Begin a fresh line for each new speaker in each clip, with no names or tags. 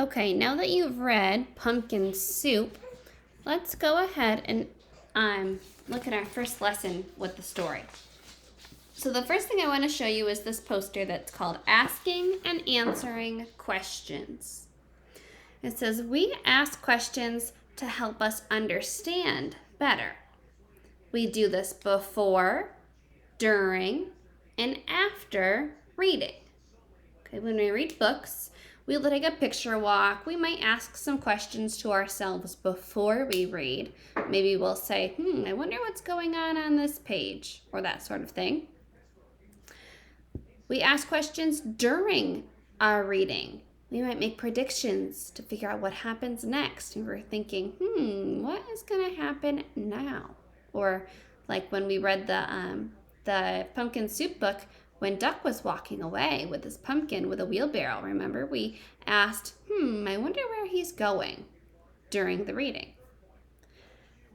Okay, now that you've read Pumpkin Soup, let's go ahead and look at our first lesson with the story. So the first thing I want to show you is this poster that's called Asking and Answering Questions. It says, we ask questions to help us understand better. We do this before, during, and after reading. Okay, when we read books, we'll take a picture walk. We might ask some questions to ourselves before we read. Maybe we'll say, I wonder what's going on this page, or that sort of thing. We ask questions during our reading. We might make predictions to figure out what happens next. And we're thinking, what is going to happen now? Or like when we read the Pumpkin Soup book, when Duck was walking away with his pumpkin with a wheelbarrow, remember? We asked, I wonder where he's going during the reading.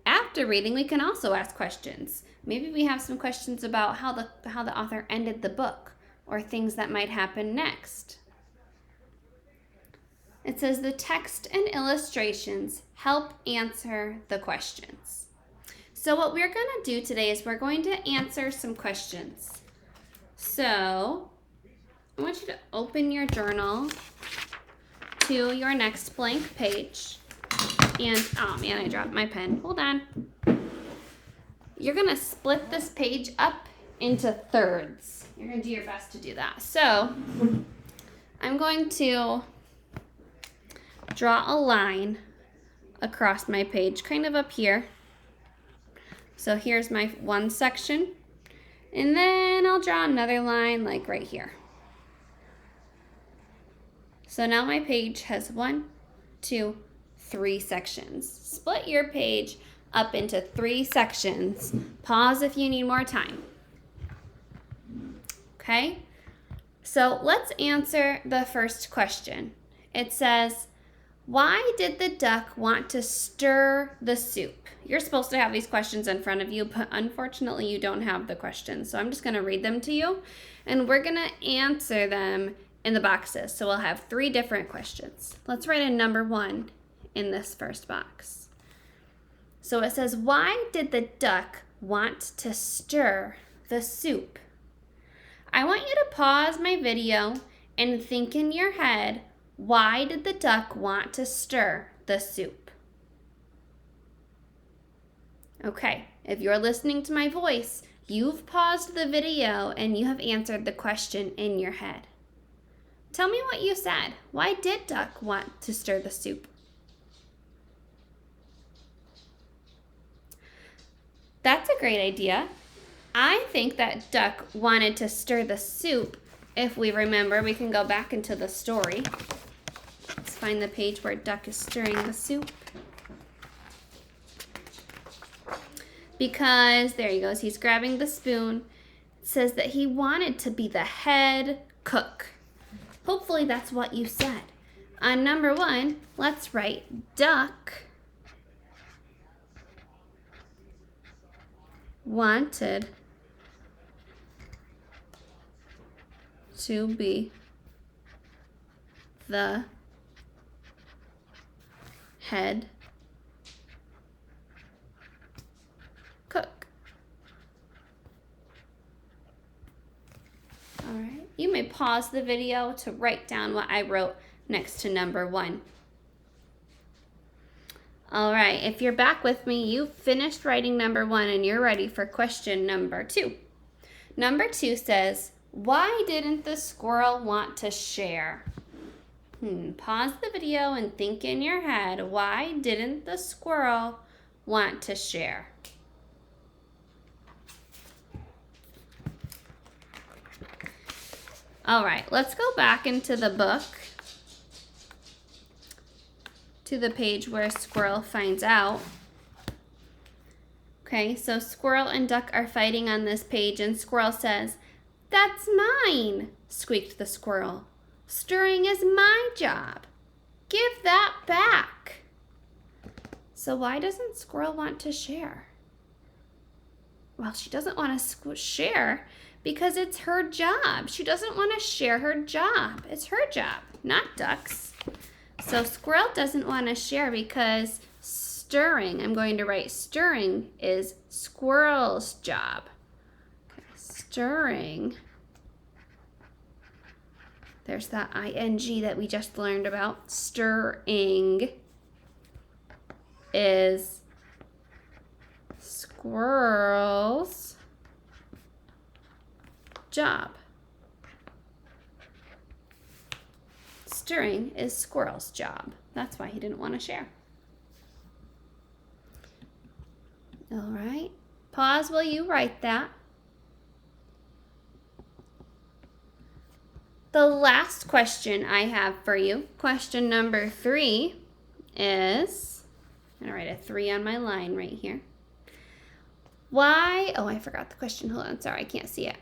After reading, we can also ask questions. Maybe we have some questions about how the author ended the book or things that might happen next. It says the text and illustrations help answer the questions. So what we're going to do today is we're going to answer some questions. So, I want you to open your journal to your next blank page. And, oh man, I dropped my pen. Hold on. You're going to split this page up into thirds. You're going to do your best to do that. So, I'm going to draw a line across my page, kind of up here. So, here's my one section. And then I'll draw another line like right here. So now my page has 1, 2, 3 sections. Split your page up into 3 sections. Pause if you need more time. Okay? So let's answer the first question. It says, why did the duck want to stir the soup? You're supposed to have these questions in front of you, but unfortunately you don't have the questions. So I'm just going to read them to you, and we're going to answer them in the boxes. So we'll have 3 different questions. Let's write in number 1 in this first box. So it says, why did the duck want to stir the soup? I want you to pause my video and think in your head, why did the duck want to stir the soup? Okay, if you're listening to my voice, you've paused the video and you have answered the question in your head. Tell me what you said. Why did Duck want to stir the soup? That's a great idea. I think that Duck wanted to stir the soup. If we remember, we can go back into the story. Let's find the page where Duck is stirring the soup. Because, there he goes, he's grabbing the spoon. It says that he wanted to be the head cook. Hopefully that's what you said. On number 1, let's write Duck wanted to be the head cook. All right, you may pause the video to write down what I wrote next to number 1. All right, if you're back with me, you've finished writing number 1 and you're ready for question number 2. Number 2 says, why didn't the squirrel want to share? Pause the video and think in your head, why didn't the squirrel want to share? All right, let's go back into the book to the page where Squirrel finds out. Okay, so Squirrel and Duck are fighting on this page, and Squirrel says, "That's mine," squeaked the squirrel. "Stirring is my job. Give that back." So why doesn't Squirrel want to share? Well, she doesn't want to share because it's her job. She doesn't want to share her job. It's her job, not Duck's. so squirrel doesn't want to share because stirring, I'm going to write stirring is squirrel's job. Okay, stirring, there's that ing that we just learned about. Stirring is squirrel's job. Stirring is squirrel's job. That's why he didn't want to share. All right. Pause while you write that. The last question I have for you, question number 3 is, I'm going to write a 3 on my line right here. Why, oh, I forgot the question. Hold on, sorry, I can't see it.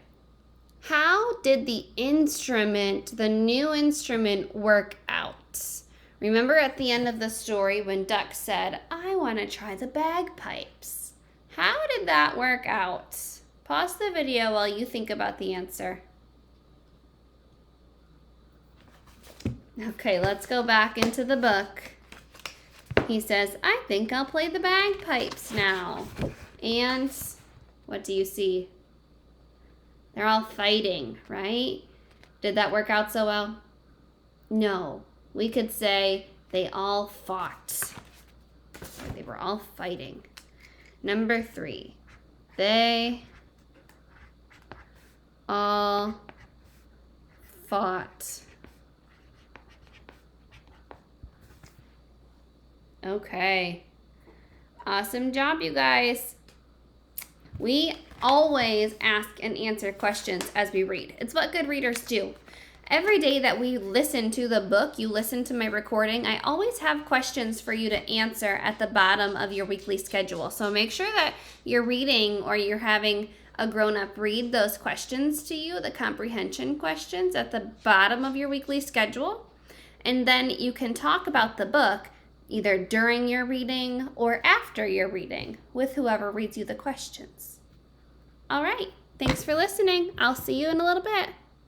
How did the instrument, the new instrument, work out? Remember at the end of the story when Duck said, I want to try the bagpipes. How did that work out? Pause the video while you think about the answer. Okay, let's go back into the book. He says, I think I'll play the bagpipes now. And what do you see? They're all fighting, right? Did that work out so well? No. We could say they all fought. They were all fighting. Number 3. They all fought. Okay. Awesome job, you guys. We always ask and answer questions as we read. It's what good readers do. Every day that we listen to the book, you listen to my recording, I always have questions for you to answer at the bottom of your weekly schedule. So make sure that you're reading or you're having a grown-up read those questions to you, the comprehension questions at the bottom of your weekly schedule. And then you can talk about the book either during your reading or after your reading with whoever reads you the questions. All right, thanks for listening. I'll see you in a little bit.